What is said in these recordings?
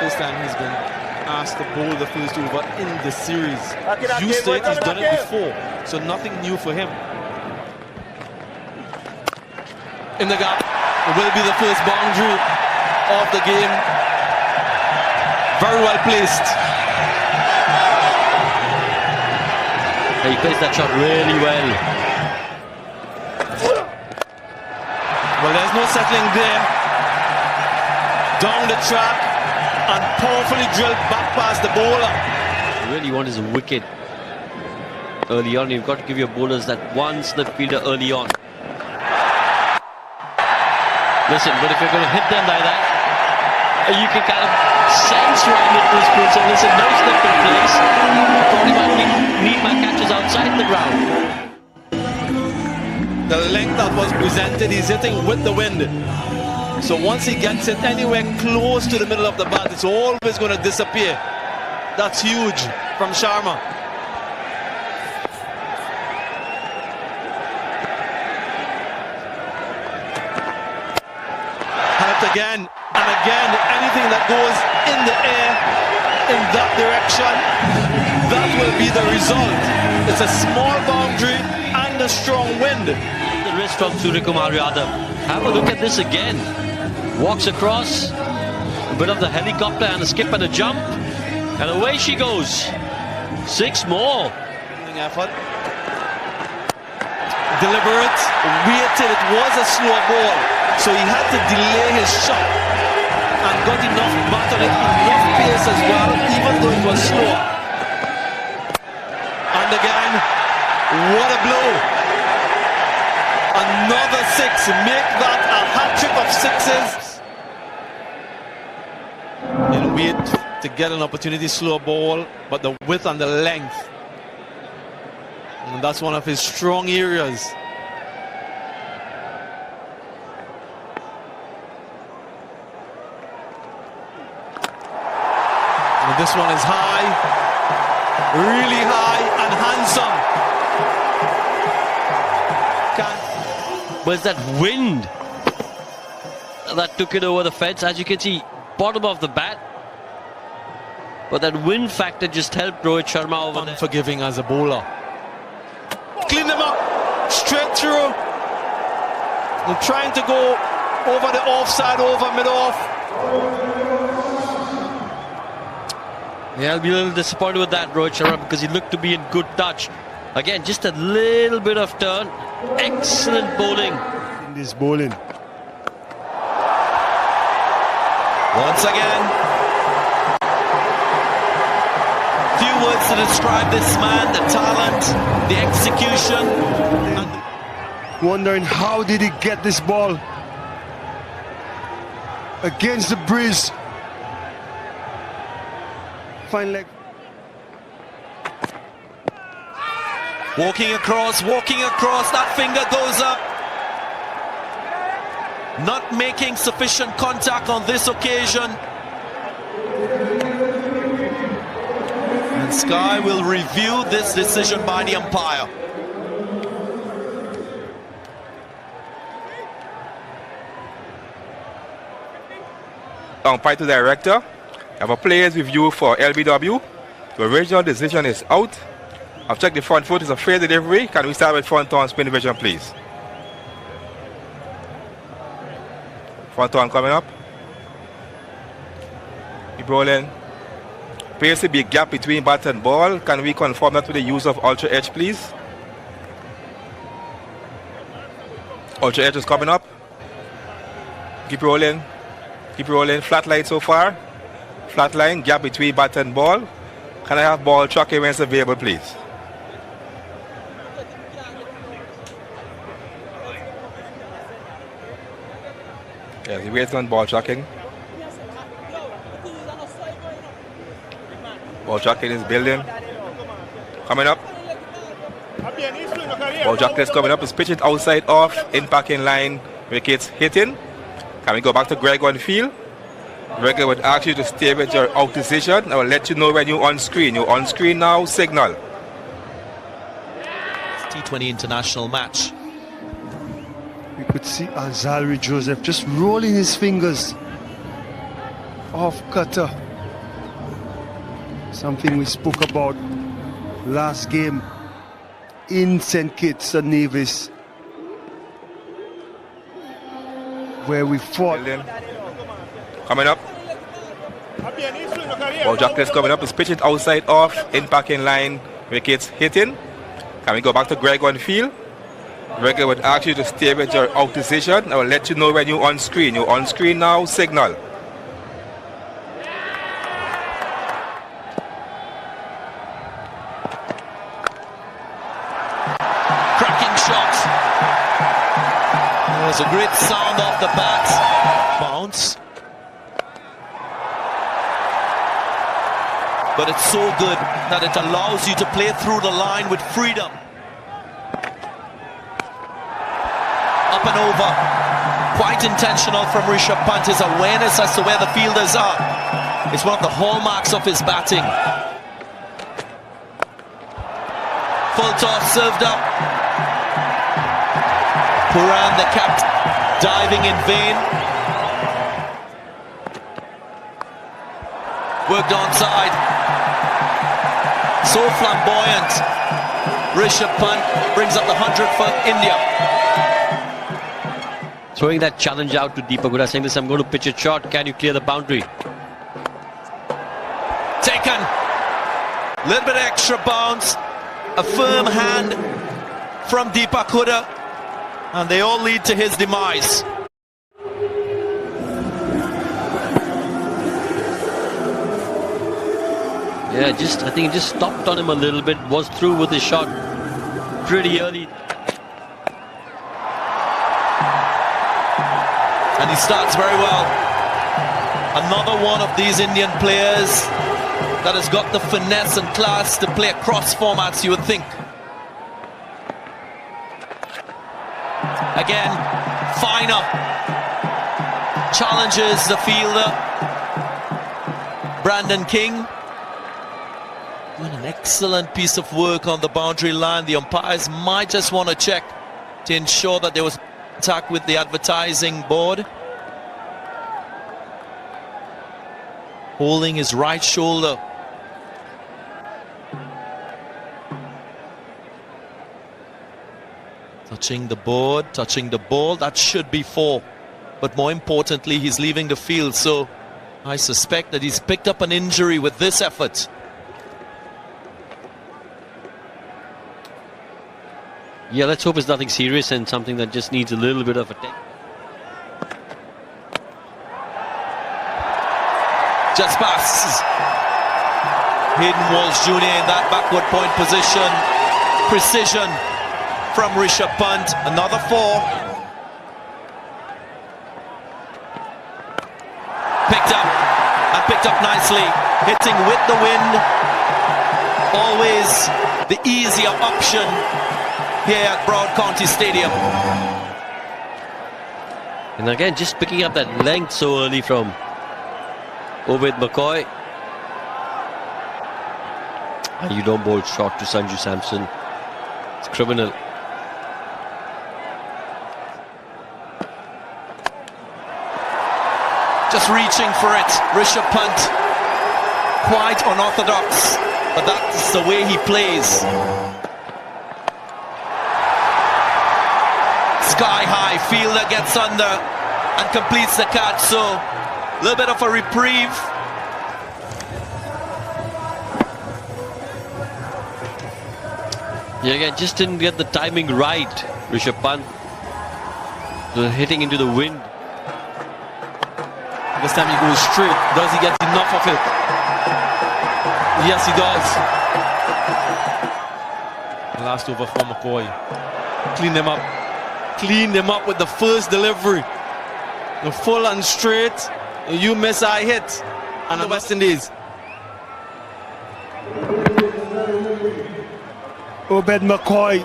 first time he's been asked to bowl the first over in the series. Used to it, he's done it before, so nothing new for him. In the gap, it will be the first boundary of the game. Very well placed. He plays that shot really well. Well, there's no settling there. Down the track and powerfully drilled back past the bowler. You really want is a wicket early on. You've got to give your bowlers that one slip fielder early on. Listen, but if you're going to hit them like that, you can kind of sense right into this point. So listen, no slip in place. You probably might need my catches outside the ground. The length that was presented, he's hitting with the wind. So once he gets it anywhere close to the middle of the bat, it's always going to disappear. That's huge from Sharma. Helped again and again. Anything that goes in the air in that direction, that will be the result. It's a small boundary and a strong wind. The wrist from Suryakumar Yadav. Have a look at this again. Walks across, a bit of the helicopter and a skip and a jump, and away she goes. 6 more. Effort. Deliberate, waited. It was a slow ball, so he had to delay his shot and got enough battle, enough pace as well, even though it was slow. And again, what a blow. Another 6, make that a hat-trick of 6s. He'll wait to get an opportunity, slow ball, but the width and the length, and that's one of his strong areas. And this one is high, really high and handsome. Was that wind that took it over the fence? As you can see, bottom of the bat, but that wind factor just helped Rohit Sharma over there. Unforgiving as a bowler. Clean them up, straight through. They're trying to go over the offside, over mid-off. Yeah, I'll be a little disappointed with that, Rohit Sharma, because he looked to be in good touch. Again, just a little bit of turn. Excellent bowling. In this bowling. Once again, few words to describe this man, the talent, the execution. Wondering how did he get this ball against the breeze. Fine leg. Walking across, that finger goes up. Not making sufficient contact on this occasion. And Sky will review this decision by the umpire. Umpire to director. Have a player's review for LBW. The original decision is out. I've checked the front foot, it's a fair delivery. Can we start with front on spin division, please? Front on coming up. Keep rolling. Appears to be a gap between bat and ball. Can we confirm that with the use of ultra edge, please? Ultra edge is coming up. Keep rolling. Keep rolling. Flat line so far. Flat line, gap between bat and ball. Can I have ball tracking when it's available, please? Yes, he waits on ball tracking. Ball tracking is building. Coming up. Ball tracking is coming up. It's pitching outside off. Impacting line. Wickets hitting. Can we go back to Greg on field? Greg would ask you to stay with your out decision. I will let you know when you're on screen. You're on screen now. Signal. T20 international match. We could see Alzari Joseph just rolling his fingers off cutter. Something we spoke about last game in St. Kitts and Nevis, where we fought. Coming up. Well, Jacques coming up. Is pitch it outside off, in packing line, wickets hitting. Can we go back to Greg on field? Greg would ask you to stay with your out position. I will let you know when you're on screen. You're on screen now, signal. Cracking shot. There's a great sound off the bat. Bounce. But it's so good that it allows you to play through the line with freedom. Up and over. Quite intentional from Rishabh Pant. His awareness as to where the fielders are. It's one of the hallmarks of his batting. Full toss served up. Puran, the captain, diving in vain. Worked onside. So flamboyant. Rishabh Pant brings up the 100 for India. Throwing that challenge out to Deepak Hooda, saying this, I'm going to pitch a shot. Can you clear the boundary? Taken. Little bit extra bounce. A firm hand from Deepak Hooda. And they all lead to his demise. Yeah, I think he just stopped on him a little bit, was through with his shot pretty early. And he starts very well. Another one of these Indian players that has got the finesse and class to play across formats, you would think. Again, finer. Challenges the fielder. Brandon King. Doing an excellent piece of work on the boundary line. The umpires might just want to check to ensure that there was contact with the advertising board. Holding his right shoulder. Touching the board, touching the ball. That should be 4. But more importantly, he's leaving the field. So I suspect that he's picked up an injury with this effort. Yeah, let's hope it's nothing serious and something that just needs a little bit of attention. Just passes. Hayden Walsh Jr. in that backward point position. Precision from Rishabh Pant. Another 4. Picked up and picked up nicely. Hitting with the wind. Always the easier option here at Broad County Stadium. And again, just picking up that length so early from Ovid McCoy. And you don't bowl short to Sanju Samson. It's criminal. Just reaching for it. Rishabh Pant. Quite unorthodox, but that's the way he plays. Sky high, fielder gets under and completes the catch, so a little bit of a reprieve. Yeah, again, just didn't get the timing right. Rishabh Pant hitting into the wind. This time he goes straight. Does he get enough of it? Yes, he does. Last over for McCoy. Clean them up. Clean them up with the first delivery. The full and straight. You miss, I hit. And the Wastandies. Obed McCoy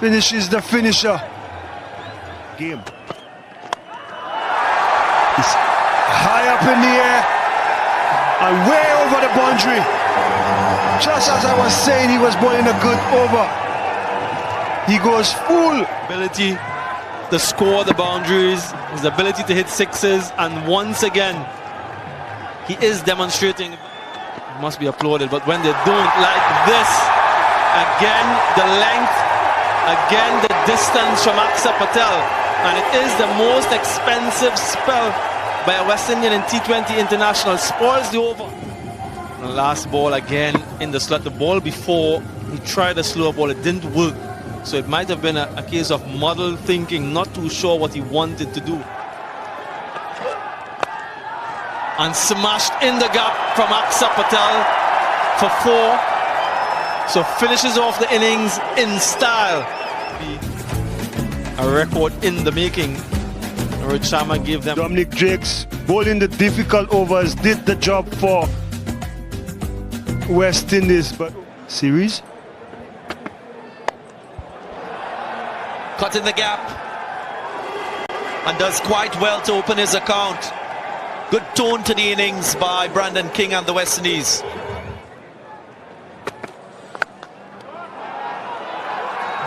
finishes the finisher. Game. He's high up in the air and way over the boundary. Just as I was saying, he was bowling a good over. He goes full. Ability to score the boundaries, his ability to hit sixes, and once again, he is demonstrating, must be applauded, but when they don't, like this, again the length, again the distance from Aksa Patel, and it is the most expensive spell by a West Indian in T20 International. Spoils the over. The last ball again in the slot. The ball before, he tried a slower ball, it didn't work. So it might have been a case of muddled thinking, not too sure what he wanted to do. And smashed in the gap from Aksa Patel for 4. So finishes off the innings in style. A record in the making. Rohit Sharma gave them. Dominic Jakes bowling the difficult overs did the job for West Indies, but series. Cut in the gap and does quite well to open his account. Good tone to the innings by Brandon King and the West Indies.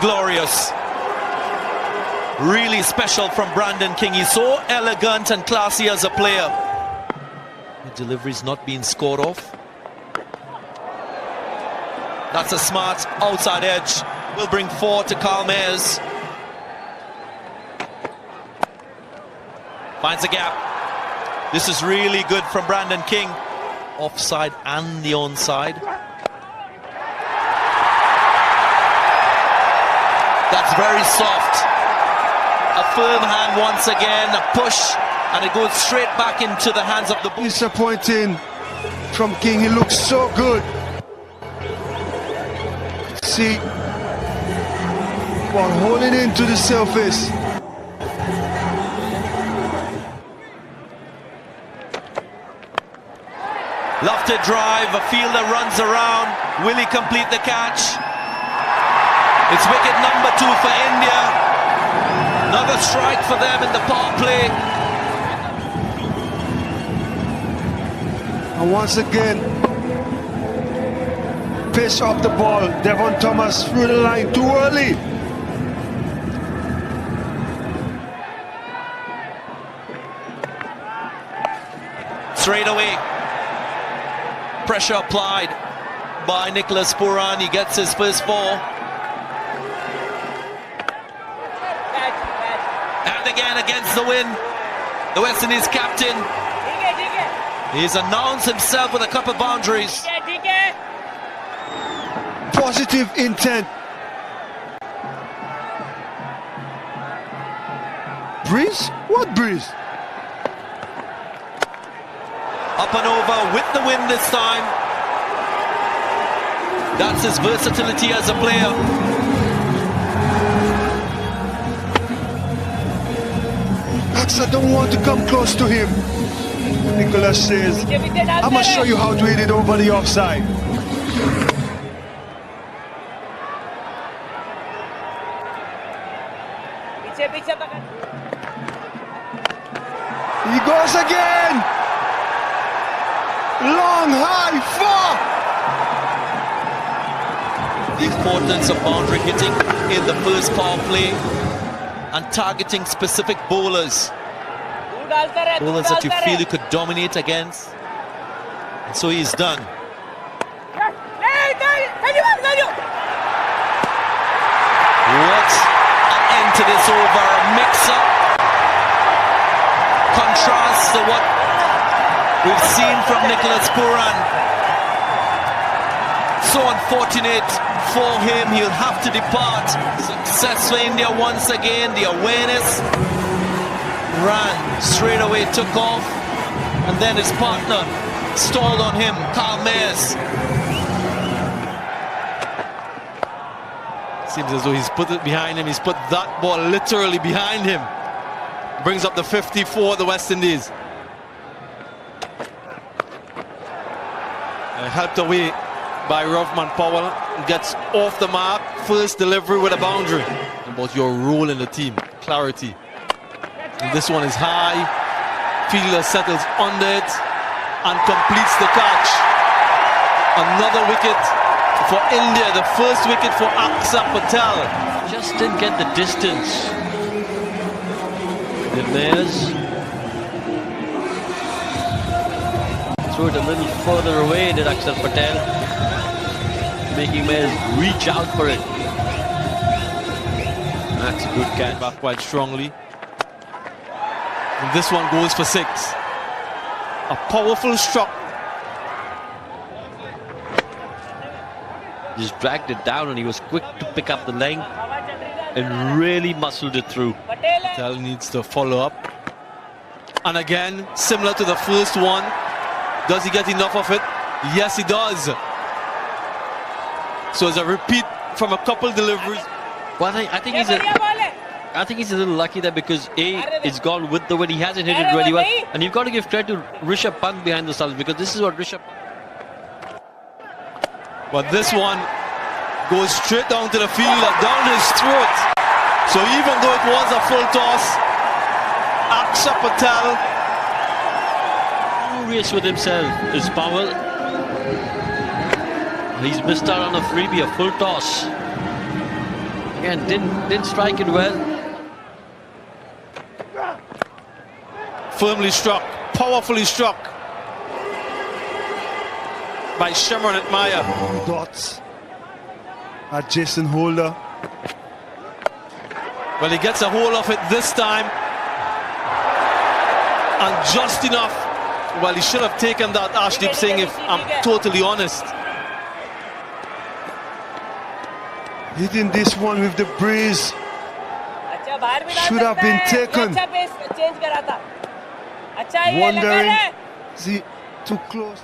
Glorious. Really special from Brandon King. He's so elegant and classy as a player. The delivery's not being scored off. That's a smart outside edge. Will bring 4 to Carl Mayers. Finds a gap. This is really good from Brandon King. Offside and the onside. That's very soft. A firm hand once again, a push, and it goes straight back into the hands of the ball. Disappointing from King, he looks so good. See, while holding into the surface. Lofted drive, a fielder runs around. Will he complete the catch? It's wicket number 2 for India. Another strike for them in the power play. And once again, pitch off the ball. Devon Thomas through the line too early. Straight away. Pressure applied by Nicholas Pooran. He gets his first 4. And again against the wind, the West Indies captain. He's announced himself with a couple of boundaries. Positive intent. Breeze? What breeze? Up and over with the wind this time. That's his versatility as a player. Aksa don't want to come close to him. Nicholas says, I'm going to show you how to hit it over the offside. He goes again. Long, high, far. The importance of boundary hitting in the first power play and targeting specific bowlers. Bowlers that you feel you could dominate against. And so he's done. What an end to this over. A mix-up. Contrast to what we've seen from Nicholas Pooran. So unfortunate for him, he'll have to depart. Success for India once again, the awareness. Ran straight away, took off, and then his partner stalled on him, Carl Mayers. Seems as though he's put it behind him. He's put that ball literally behind him. Brings up the 54, the West Indies. Helped away by Rovman Powell. Gets off the mark. First delivery with a boundary. About your role in the team. Clarity. And this one is high. Fielder settles under it and completes the catch. Another wicket for India. The first wicket for Aksa Patel. Just didn't get the distance. De Beers. threw it a little further away, did Akshar Patel, making Mays reach out for it. That's a good catch. Back quite strongly. And this one goes for 6. A powerful struck. Just dragged it down and he was quick to pick up the length and really muscled it through. Patel needs to follow up. And again, similar to the first one. Does he get enough of it? Yes, he does. So it's a repeat from a couple deliveries. Well, I think he's a little lucky there because it's gone with the wind. He hasn't hit it really well. And you've got to give credit to Rishabh Pant behind the stumps because this is what Rishabh... But this one goes straight down to the fielder, down his throat. So even though it was a full toss, Akshar Patel... Furious with himself is Powell. He's missed out on a freebie, a full toss. Again, didn't strike it well. Firmly struck, powerfully struck by Shimron Atmaya. Dots at Jason Holder. Well, he gets a hold of it this time. And just enough. Well, he should have taken that, Ashdeep Singh, if I'm totally honest. Hitting this one with the breeze. Should have been taken. Wondering, is he too close?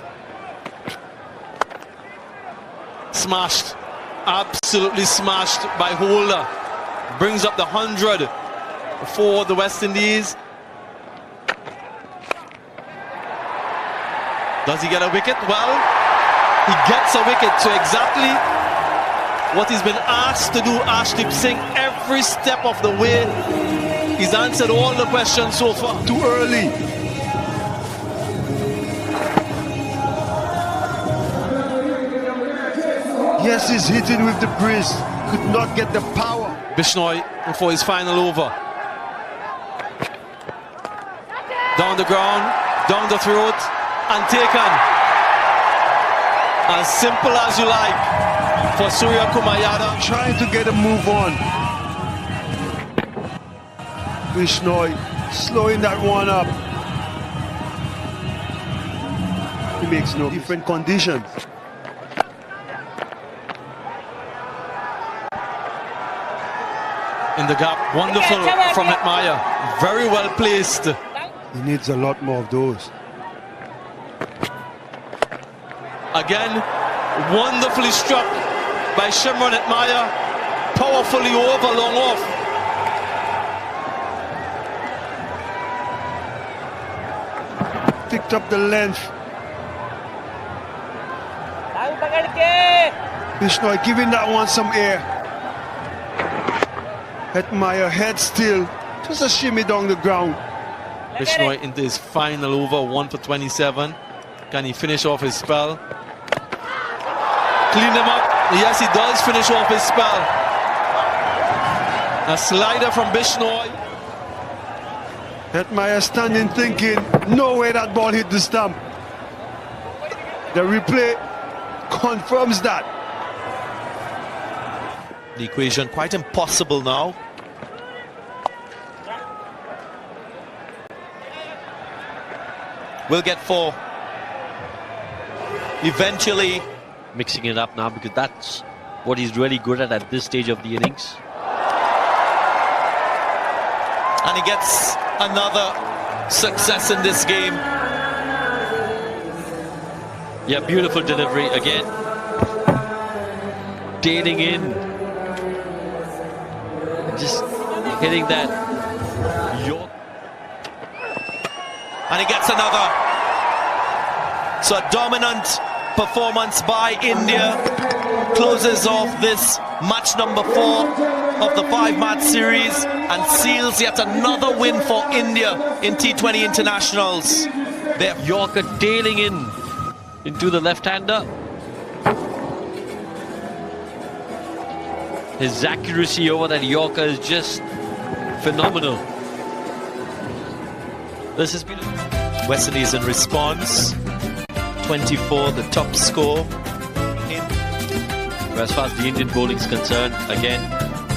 Smashed, absolutely smashed by Holder. Brings up the 100 for the West Indies. Does he get a wicket? Well, he gets a wicket. So exactly what he's been asked to do, Ashdeep Singh, every step of the way. He's answered all the questions so far. Too early. Yes, he's hitting with the breeze. Could not get the power. Bishnoi for his final over. Down the ground, down the throat, and taken. As simple as you like for Surya Kumar Yadav. Trying to get a move on. Bishnoi slowing that one up. He makes no different conditions. In the gap, wonderful from Atmaya. Very well placed. He needs a lot more of those. Again, wonderfully struck by Shimron Atmaya. Powerfully over, long off. Picked up the length. Bishnoi giving that one some air. Atmaya head still. Just a shimmy down the ground. Bishnoi into his final over, 1 for 27. Can he finish off his spell? Clean him up. Yes, he does finish off his spell. A slider from Bishnoi. Atmaya standing thinking, no way that ball hit the stump. The replay confirms that. The equation quite impossible now. We'll get 4. Eventually. Mixing it up now because that's what he's really good at this stage of the innings. And he gets another success in this game. Yeah, beautiful delivery again. Tailing in. Just hitting that York. And he gets another. So a dominant performance by India closes off this match number 4 of the 5-match series and seals yet another win for India in T20 internationals. There, Yorker tailing in into the left-hander. His accuracy over that Yorker is just phenomenal. This has been West Indies in response. 24, the top score. As far as the Indian bowling is concerned, again,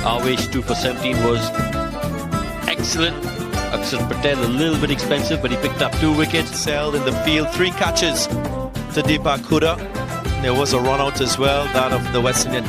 Avesh 2 for 17 was excellent. Akshar Patel a little bit expensive, but he picked up 2 wickets. Sailed in the field, 3 catches to Deepak Huda. There was a run out as well, that of the West Indian